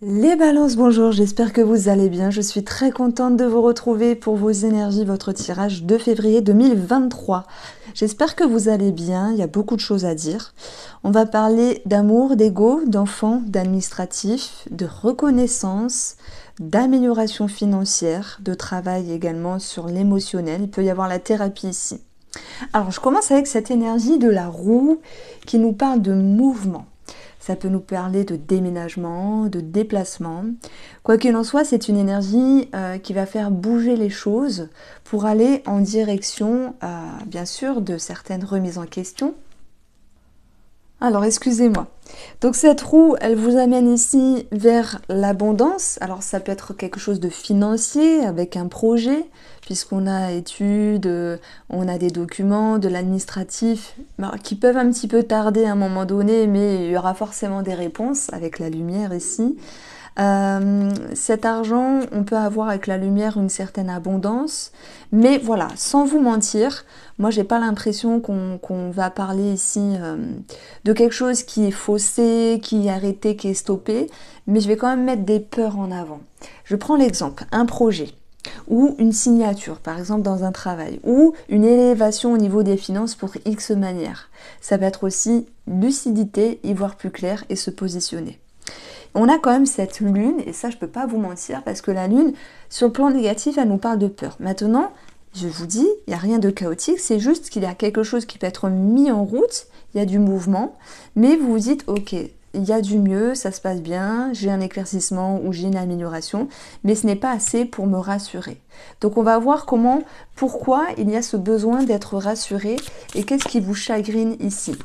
Les balances, bonjour, j'espère que vous allez bien. Je suis très contente de vous retrouver pour vos énergies, votre tirage de février 2023. J'espère que vous allez bien, il y a beaucoup de choses à dire. On va parler d'amour, d'ego, d'enfants, d'administratif, de reconnaissance, d'amélioration financière, de travail également sur l'émotionnel. Il peut y avoir la thérapie ici. Alors, je commence avec cette énergie de la roue qui nous parle de mouvement. Ça peut nous parler de déménagement, de déplacement. Quoi qu'il en soit, c'est une énergie qui va faire bouger les choses pour aller en direction, bien sûr, de certaines remises en question. Alors, excusez-moi. Donc, cette roue, elle vous amène ici vers l'abondance. Alors, ça peut être quelque chose de financier avec un projet, puisqu'on a études, on a des documents, de l'administratif, qui peuvent un petit peu tarder à un moment donné, mais il y aura forcément des réponses avec la lumière ici. Cet argent, on peut avoir avec la lumière une certaine abondance, mais voilà, sans vous mentir, moi j'ai pas l'impression qu'on va parler ici de quelque chose qui est faussé, qui est arrêté, qui est stoppé, mais je vais quand même mettre des peurs en avant. Je prends l'exemple, un projet ou une signature, par exemple dans un travail, ou une élévation au niveau des finances pour X manière. Ça peut être aussi lucidité, y voir plus clair et se positionner. On a quand même cette lune, et ça je peux pas vous mentir, parce que la lune, sur le plan négatif, elle nous parle de peur. Maintenant, je vous dis, il n'y a rien de chaotique, c'est juste qu'il y a quelque chose qui peut être mis en route, il y a du mouvement, mais vous vous dites, ok, il y a du mieux, ça se passe bien, j'ai un éclaircissement ou j'ai une amélioration, mais ce n'est pas assez pour me rassurer. Donc on va voir pourquoi il y a ce besoin d'être rassuré, et qu'est-ce qui vous chagrine ici.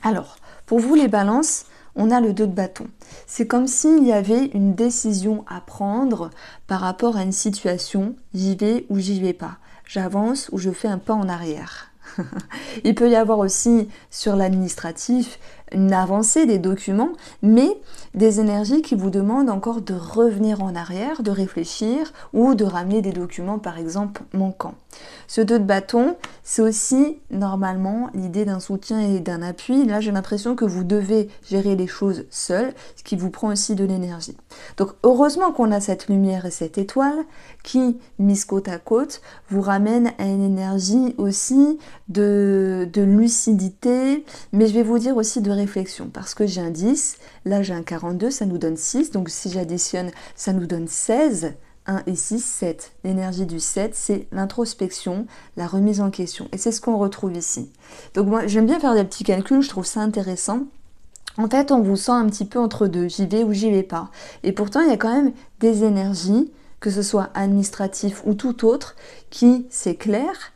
Alors, pour vous les balances, on a le 2 de bâton. C'est comme s'il y avait une décision à prendre par rapport à une situation. J'y vais ou j'y vais pas. J'avance ou je fais un pas en arrière. Il peut y avoir aussi sur l'administratif une avancée des documents, mais des énergies qui vous demandent encore de revenir en arrière, de réfléchir ou de ramener des documents par exemple manquants. Ce 2 de bâton, c'est aussi normalement l'idée d'un soutien et d'un appui. Là, j'ai l'impression que vous devez gérer les choses seul, ce qui vous prend aussi de l'énergie. Donc, heureusement qu'on a cette lumière et cette étoile qui, mises côte à côte, vous ramène à une énergie aussi de lucidité, mais je vais vous dire aussi de réflexion, parce que j'ai un 10, là j'ai un 42, ça nous donne 6, donc si j'additionne, ça nous donne 16. 1 et 6, 7. L'énergie du 7, c'est l'introspection, la remise en question. Et c'est ce qu'on retrouve ici. Donc moi, j'aime bien faire des petits calculs, je trouve ça intéressant. En fait, on vous sent un petit peu entre deux, j'y vais ou j'y vais pas. Et pourtant, il y a quand même des énergies, que ce soit administratif ou tout autre, qui s'éclairent,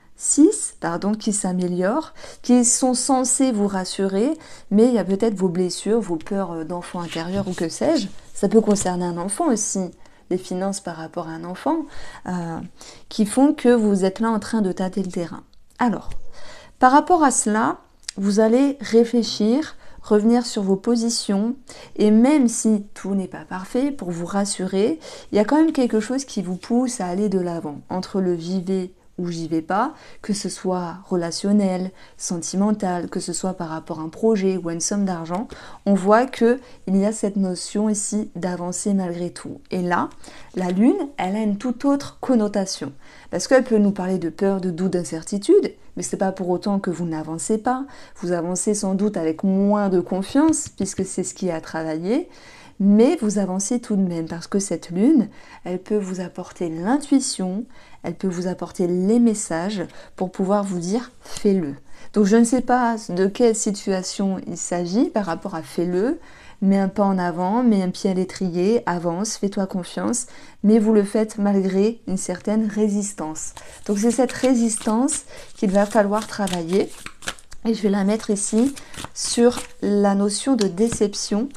qui s'améliorent, qui sont censés vous rassurer, mais il y a peut-être vos blessures, vos peurs d'enfant intérieur ou que sais-je. Ça peut concerner un enfant aussi. Les finances par rapport à un enfant, qui font que vous êtes là en train de tâter le terrain. Alors, par rapport à cela, vous allez réfléchir, revenir sur vos positions, et même si tout n'est pas parfait, pour vous rassurer, il y a quand même quelque chose qui vous pousse à aller de l'avant, entre le j'y vais ou j'y vais pas, que ce soit relationnel, sentimental, que ce soit par rapport à un projet ou à une somme d'argent, on voit que il y a cette notion ici d'avancer malgré tout. Et là, la lune, elle a une toute autre connotation, parce qu'elle peut nous parler de peur, de doute, d'incertitude, mais c'est pas pour autant que vous n'avancez pas. Vous avancez sans doute avec moins de confiance, puisque c'est ce qui est à travailler, mais vous avancez tout de même, parce que cette lune, elle peut vous apporter l'intuition, elle peut vous apporter les messages pour pouvoir vous dire « fais-le ». Donc je ne sais pas de quelle situation il s'agit par rapport à « fais-le », mets un pas en avant, mets un pied à l'étrier, avance, fais-toi confiance, mais vous le faites malgré une certaine résistance. Donc c'est cette résistance qu'il va falloir travailler. Et je vais la mettre ici sur la notion de déception,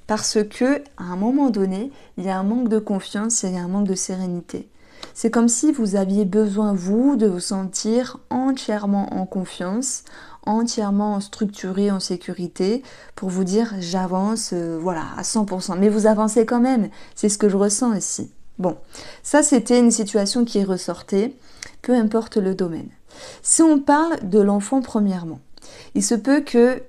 parce que à un moment donné, il y a un manque de confiance et il y a un manque de sérénité. C'est comme si vous aviez besoin, vous, de vous sentir entièrement en confiance, entièrement structuré, en sécurité, pour vous dire j'avance, voilà, à 100%. Mais vous avancez quand même, c'est ce que je ressens ici. Bon, ça c'était une situation qui est ressortie, peu importe le domaine. Si on parle de l'enfant premièrement, Il se peut que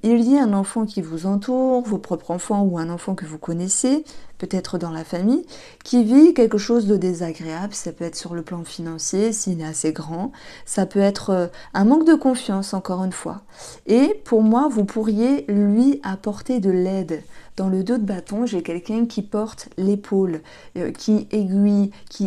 il y ait un enfant qui vous entoure, vos propres enfants ou un enfant que vous connaissez, peut-être dans la famille, qui vit quelque chose de désagréable. Ça peut être sur le plan financier, s'il est assez grand. Ça peut être un manque de confiance, encore une fois. Et pour moi, vous pourriez lui apporter de l'aide. Dans le dos de bâton, j'ai quelqu'un qui porte l'épaule, qui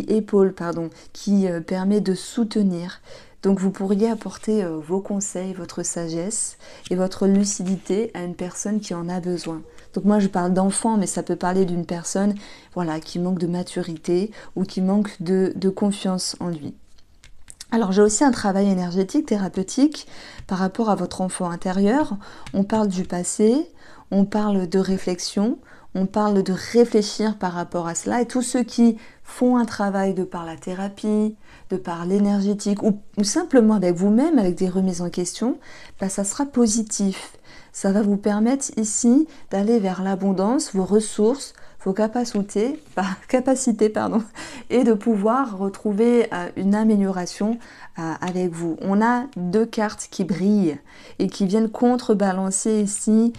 épaule, pardon, qui permet de soutenir. Donc vous pourriez apporter vos conseils, votre sagesse et votre lucidité à une personne qui en a besoin. Donc moi je parle d'enfant, mais ça peut parler d'une personne voilà, qui manque de maturité ou qui manque de confiance en lui. Alors j'ai aussi un travail énergétique, thérapeutique par rapport à votre enfant intérieur. On parle du passé, on parle de réflexion, on parle de réfléchir par rapport à cela. Et tous ceux qui font un travail de par la thérapie, de par l'énergétique ou simplement avec vous-même, avec des remises en question, ben ça sera positif. Ça va vous permettre ici d'aller vers l'abondance, vos ressources, vos capacités, et de pouvoir retrouver une amélioration avec vous. On a deux cartes qui brillent et qui viennent contrebalancer ici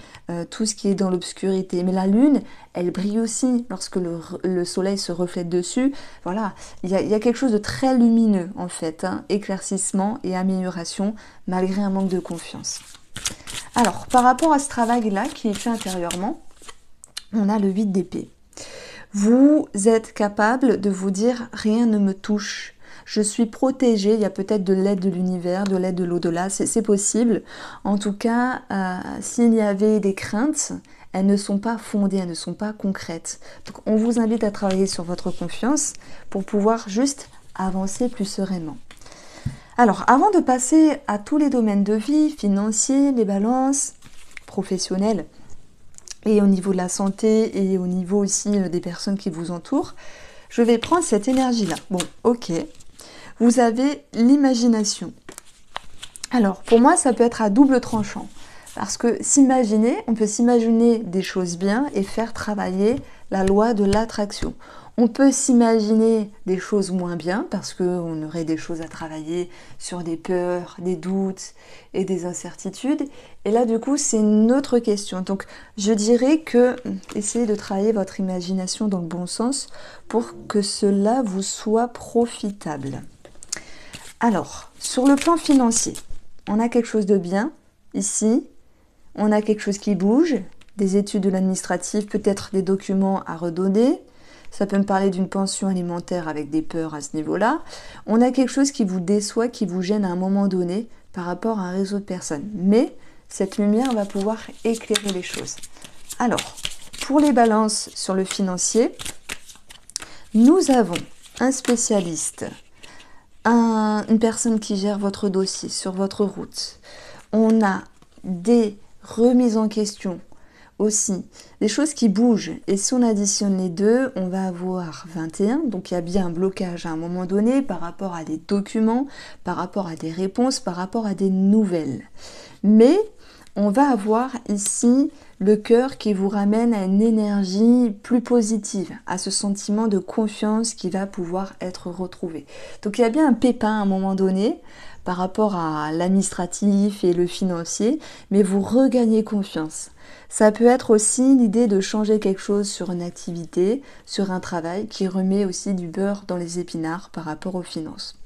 tout ce qui est dans l'obscurité. Mais la lune, elle brille aussi lorsque le soleil se reflète dessus. Voilà, il y a quelque chose de très lumineux en fait, hein, éclaircissement et amélioration malgré un manque de confiance. Alors, par rapport à ce travail-là qui est fait intérieurement, on a le 8 d'épée. Vous êtes capable de vous dire « rien ne me touche ». Je suis protégée, il y a peut-être de l'aide de l'univers, de l'aide de l'au-delà, c'est possible. En tout cas, s'il y avait des craintes, elles ne sont pas fondées, elles ne sont pas concrètes. Donc on vous invite à travailler sur votre confiance pour pouvoir juste avancer plus sereinement. Alors, avant de passer à tous les domaines de vie, financiers, les balances, professionnels, et au niveau de la santé et au niveau aussi des personnes qui vous entourent, je vais prendre cette énergie-là. Bon, ok. Vous avez l'imagination. Alors, pour moi, ça peut être à double tranchant. Parce que s'imaginer, on peut s'imaginer des choses bien et faire travailler la loi de l'attraction. On peut s'imaginer des choses moins bien parce qu'on aurait des choses à travailler sur des peurs, des doutes et des incertitudes. Et là, du coup, c'est une autre question. Donc, je dirais que essayez de travailler votre imagination dans le bon sens pour que cela vous soit profitable. Alors, sur le plan financier, on a quelque chose de bien ici. On a quelque chose qui bouge, des études de l'administratif, peut-être des documents à redonner. Ça peut me parler d'une pension alimentaire avec des peurs à ce niveau-là. On a quelque chose qui vous déçoit, qui vous gêne à un moment donné par rapport à un réseau de personnes. Mais cette lumière va pouvoir éclairer les choses. Alors, pour les balances sur le financier, nous avons un spécialiste, une personne qui gère votre dossier sur votre route. On a des remises en question aussi, des choses qui bougent. Et si on additionne les deux, on va avoir 21. Donc il y a bien un blocage à un moment donné par rapport à des documents, par rapport à des réponses, par rapport à des nouvelles. Mais on va avoir ici le cœur qui vous ramène à une énergie plus positive, à ce sentiment de confiance qui va pouvoir être retrouvé. Donc il y a bien un pépin à un moment donné par rapport à l'administratif et le financier, mais vous regagnez confiance. Ça peut être aussi l'idée de changer quelque chose sur une activité, sur un travail qui remet aussi du beurre dans les épinards par rapport aux finances.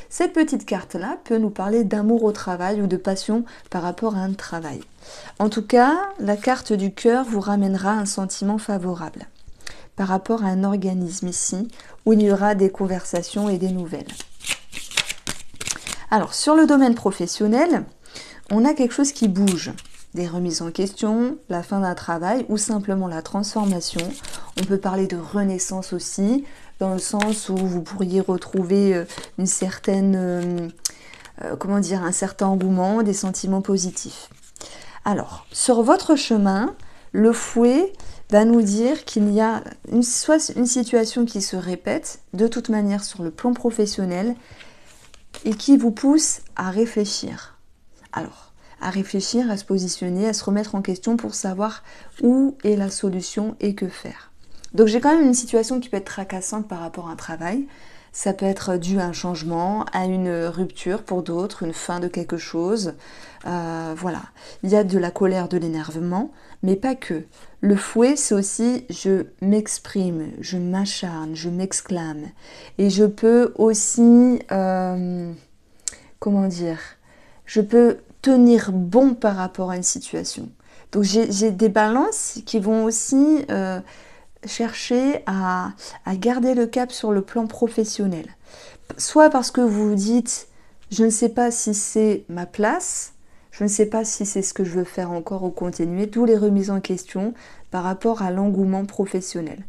Cette petite carte-là peut nous parler d'amour au travail ou de passion par rapport à un travail. En tout cas, la carte du cœur vous ramènera un sentiment favorable par rapport à un organisme ici, où il y aura des conversations et des nouvelles. Alors, sur le domaine professionnel, on a quelque chose qui bouge. Des remises en question, la fin d'un travail ou simplement la transformation. On peut parler de renaissance aussi, dans le sens où vous pourriez retrouver une certaine, un certain engouement, des sentiments positifs. Alors, sur votre chemin, le fouet va nous dire qu'il y a soit une situation qui se répète, de toute manière sur le plan professionnel, et qui vous pousse à réfléchir. Alors, à réfléchir, à se positionner, à se remettre en question pour savoir où est la solution et que faire. Donc j'ai quand même une situation qui peut être tracassante par rapport à un travail. Ça peut être dû à un changement, à une rupture pour d'autres, une fin de quelque chose. Voilà, il y a de la colère, de l'énervement, mais pas que. Le fouet, c'est aussi je m'exprime, je m'acharne, je m'exclame. Et je peux aussi, comment dire, je peux tenir bon par rapport à une situation. Donc j'ai des balances qui vont aussi chercher à garder le cap sur le plan professionnel. Soit parce que vous vous dites, je ne sais pas si c'est ma place, je ne sais pas si c'est ce que je veux faire encore ou continuer, d'où les remises en question par rapport à l'engouement professionnel.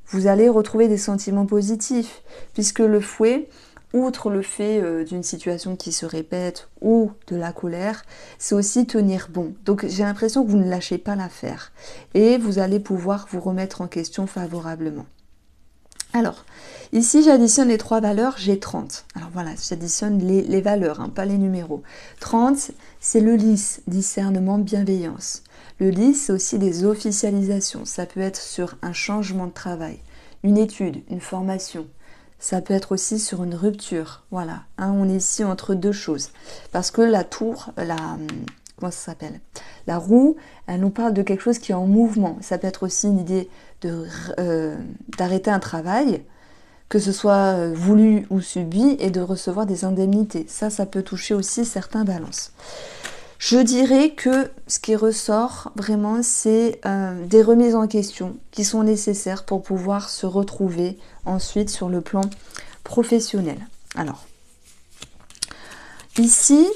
Vous allez retrouver des sentiments positifs, puisque le fouet, outre le fait d'une situation qui se répète ou de la colère, c'est aussi tenir bon. Donc j'ai l'impression que vous ne lâchez pas l'affaire et vous allez pouvoir vous remettre en question favorablement. Alors, ici j'additionne les 3 valeurs, j'ai 30. Alors voilà, j'additionne les valeurs, pas les numéros. 30, c'est le lys, discernement, bienveillance. Le lys, c'est aussi des officialisations. Ça peut être sur un changement de travail, une étude, une formation. Ça peut être aussi sur une rupture. Voilà, on est ici entre deux choses. Parce que la tour, comment ça s'appelle ? La roue, elle nous parle de quelque chose qui est en mouvement. Ça peut être aussi une idée d'arrêter un travail, que ce soit voulu ou subi, et de recevoir des indemnités. Ça peut toucher aussi certains balances. Je dirais que ce qui ressort vraiment, c'est des remises en question qui sont nécessaires pour pouvoir se retrouver ensuite sur le plan professionnel. Alors, ici,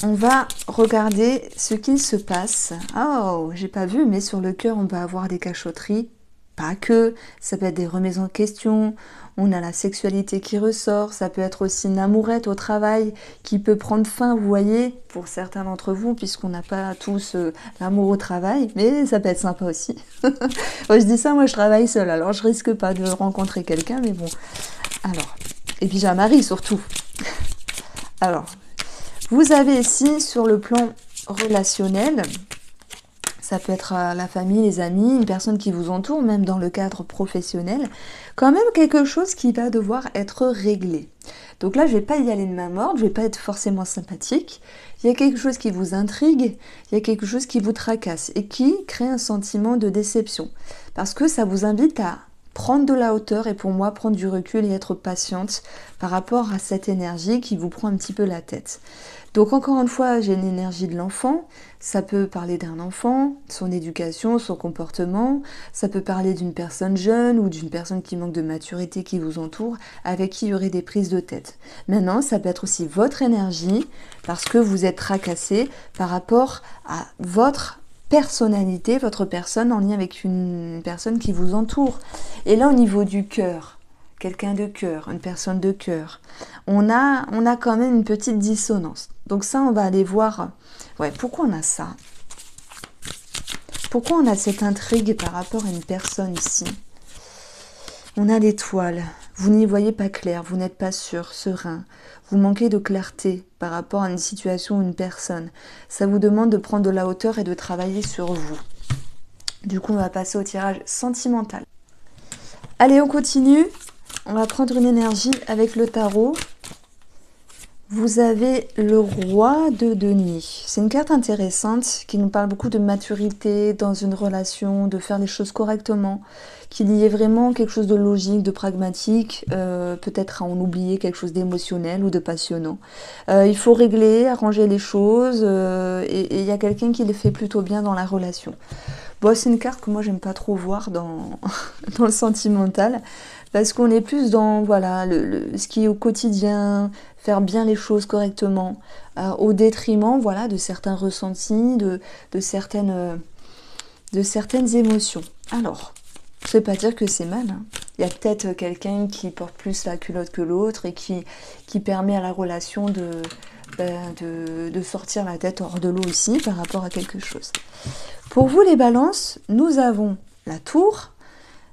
on va regarder ce qu'il se passe. Oh, j'ai pas vu, mais sur le cœur, on peut avoir des cachotteries. Pas que, ça peut être des remises en question. On a la sexualité qui ressort. Ça peut être aussi une amourette au travail qui peut prendre fin, vous voyez, pour certains d'entre vous, puisqu'on n'a pas tous l'amour au travail. Mais ça peut être sympa aussi. Je dis ça, moi je travaille seule, alors je risque pas de rencontrer quelqu'un, mais bon. Alors, et puis j'ai un mari surtout. Alors, vous avez ici, sur le plan relationnel, ça peut être la famille, les amis, une personne qui vous entoure, même dans le cadre professionnel, quand même quelque chose qui va devoir être réglé. Donc là, je ne vais pas y aller de main morte, je ne vais pas être forcément sympathique. Il y a quelque chose qui vous intrigue, il y a quelque chose qui vous tracasse et qui crée un sentiment de déception. Parce que ça vous invite à prendre de la hauteur et pour moi prendre du recul et être patiente par rapport à cette énergie qui vous prend un petit peu la tête. Donc encore une fois, j'ai une énergie de l'enfant, ça peut parler d'un enfant, son éducation, son comportement, ça peut parler d'une personne jeune ou d'une personne qui manque de maturité qui vous entoure, avec qui il y aurait des prises de tête. Maintenant, ça peut être aussi votre énergie, parce que vous êtes tracassé par rapport à votre personnalité, votre personne en lien avec une personne qui vous entoure. Et là, au niveau du cœur, quelqu'un de cœur, une personne de cœur, on a quand même une petite dissonance. Donc ça, on va aller voir, pourquoi on a ça ? Pourquoi on a cette intrigue par rapport à une personne ici ? On a l'étoile, vous n'y voyez pas clair, vous n'êtes pas sûr, serein, vous manquez de clarté par rapport à une situation ou une personne. Ça vous demande de prendre de la hauteur et de travailler sur vous. Du coup, on va passer au tirage sentimental. Allez, on continue. On va prendre une énergie avec le tarot. Vous avez le roi de denier. C'est une carte intéressante qui nous parle beaucoup de maturité dans une relation, de faire les choses correctement, qu'il y ait vraiment quelque chose de logique, de pragmatique, peut-être à en oublier quelque chose d'émotionnel ou de passionnant. Il faut régler, arranger les choses et il y a quelqu'un qui les fait plutôt bien dans la relation. Bon, c'est une carte que moi j'aime pas trop voir dans le sentimental parce qu'on est plus dans ce qui est au quotidien, faire bien les choses correctement, au détriment de certains ressentis, de certaines émotions. Alors, je ne vais pas dire que c'est mal. Il y a peut-être quelqu'un qui porte plus la culotte que l'autre et qui permet à la relation de sortir la tête hors de l'eau aussi par rapport à quelque chose. Pour vous les balances, nous avons la tour,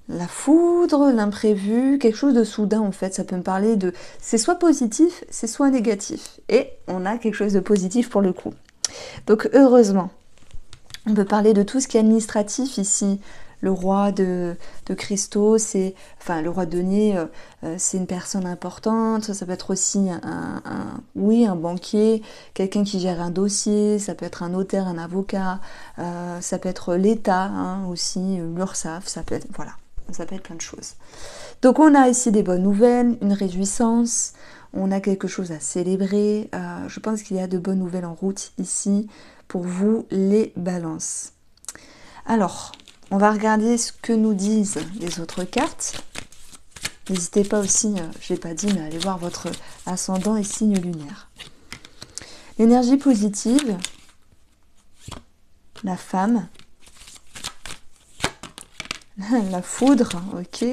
la foudre, l'imprévu, quelque chose de soudain en fait. Ça peut me parler de... C'est soit positif, c'est soit négatif. Et on a quelque chose de positif pour le coup. Donc heureusement, on peut parler de tout ce qui est administratif ici. Le roi de cristaux, c'est, enfin le roi de denier, c'est une personne importante. Ça peut être aussi oui, un banquier, quelqu'un qui gère un dossier. Ça peut être un notaire, un avocat. Ça peut être l'État hein, aussi, l'URSSAF. Ça peut être, voilà, ça peut être plein de choses. Donc on a ici des bonnes nouvelles, une réjouissance. On a quelque chose à célébrer. Je pense qu'il y a de bonnes nouvelles en route ici pour vous, les balances. Alors, on va regarder ce que nous disent les autres cartes. N'hésitez pas aussi, je n'ai pas dit, mais allez voir votre ascendant et signe lunaire. L'énergie positive, la femme, la foudre, ok.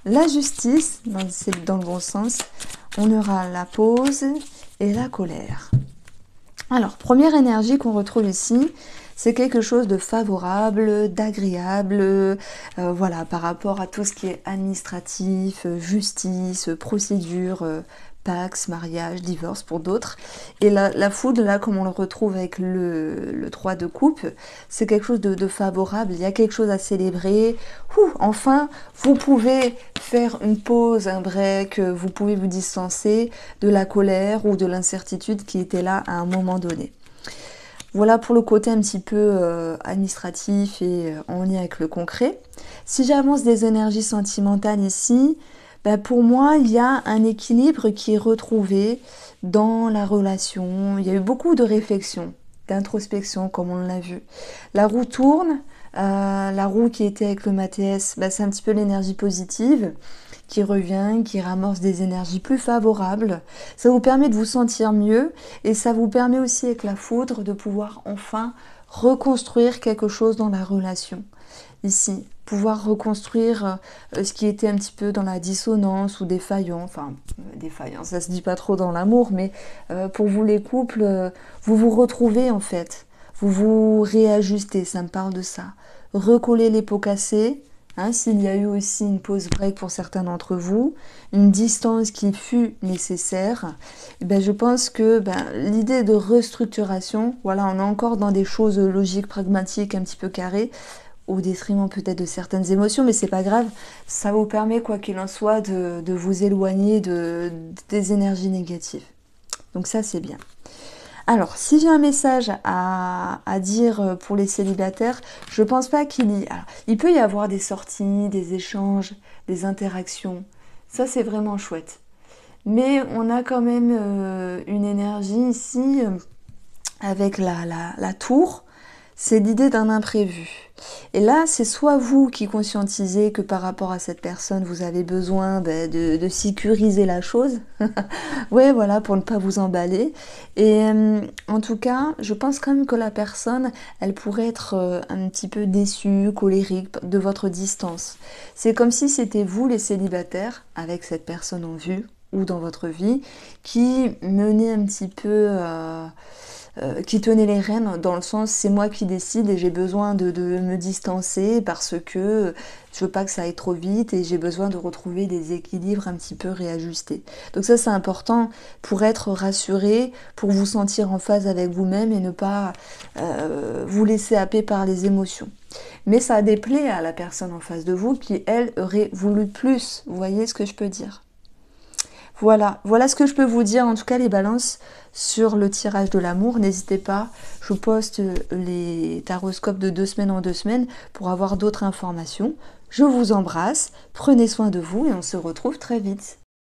La justice, c'est dans le bon sens. On aura la pause et la colère. Alors, première énergie qu'on retrouve ici, c'est quelque chose de favorable, d'agréable, voilà, par rapport à tout ce qui est administratif, justice, procédure, pax, mariage, divorce pour d'autres. Et la foudre, là, comme on le retrouve avec le 3 de coupe, c'est quelque chose de favorable, il y a quelque chose à célébrer. Enfin, vous pouvez faire une pause, un break, vous pouvez vous distancer de la colère ou de l'incertitude qui était là à un moment donné. Voilà pour le côté un petit peu administratif et en lien avec le concret. Si j'avance des énergies sentimentales ici, ben pour moi, il y a un équilibre qui est retrouvé dans la relation. Il y a eu beaucoup de réflexion, d'introspection, comme on l'a vu. La roue tourne. La roue qui était avec le Mathias, ben c'est un petit peu l'énergie positive qui revient, qui ramorce des énergies plus favorables. Ça vous permet de vous sentir mieux et ça vous permet aussi avec la foudre de pouvoir enfin reconstruire quelque chose dans la relation. Ici, pouvoir reconstruire ce qui était un petit peu dans la dissonance ou défaillant, enfin défaillant, ça se dit pas trop dans l'amour, mais pour vous les couples, vous vous retrouvez en fait, vous vous réajustez, ça me parle de ça. Recoller les pots cassés, hein, s'il y a eu aussi une pause break pour certains d'entre vous, une distance qui fut nécessaire, et ben je pense que l'idée de restructuration, voilà, on est encore dans des choses logiques, pragmatiques, un petit peu carrées, au détriment peut-être de certaines émotions, mais c'est pas grave, ça vous permet, quoi qu'il en soit, de vous éloigner des énergies négatives. Donc ça, c'est bien. Alors, si j'ai un message à dire pour les célibataires, je pense pas qu'il y... Alors, il peut y avoir des sorties, des échanges, des interactions. Ça, c'est vraiment chouette. Mais on a quand même une énergie ici avec la tour. C'est l'idée d'un imprévu. Et là, c'est soit vous qui conscientisez que par rapport à cette personne, vous avez besoin de sécuriser la chose. Ouais, voilà, pour ne pas vous emballer. Et en tout cas, je pense quand même que la personne, elle pourrait être un petit peu déçue, colérique de votre distance. C'est comme si c'était vous, les célibataires, avec cette personne en vue ou dans votre vie, qui menez un petit peu... qui tenait les rênes dans le sens c'est moi qui décide et j'ai besoin de me distancer parce que je veux pas que ça aille trop vite et j'ai besoin de retrouver des équilibres un petit peu réajustés. Donc ça c'est important pour être rassuré, pour vous sentir en phase avec vous-même et ne pas vous laisser happer par les émotions. Mais ça déplaît à la personne en face de vous qui elle aurait voulu plus, vous voyez ce que je peux dire. Voilà ce que je peux vous dire, en tout cas les balances, sur le tirage de l'amour. N'hésitez pas, je poste les taroscopes de 2 semaines en 2 semaines pour avoir d'autres informations. Je vous embrasse, prenez soin de vous et on se retrouve très vite.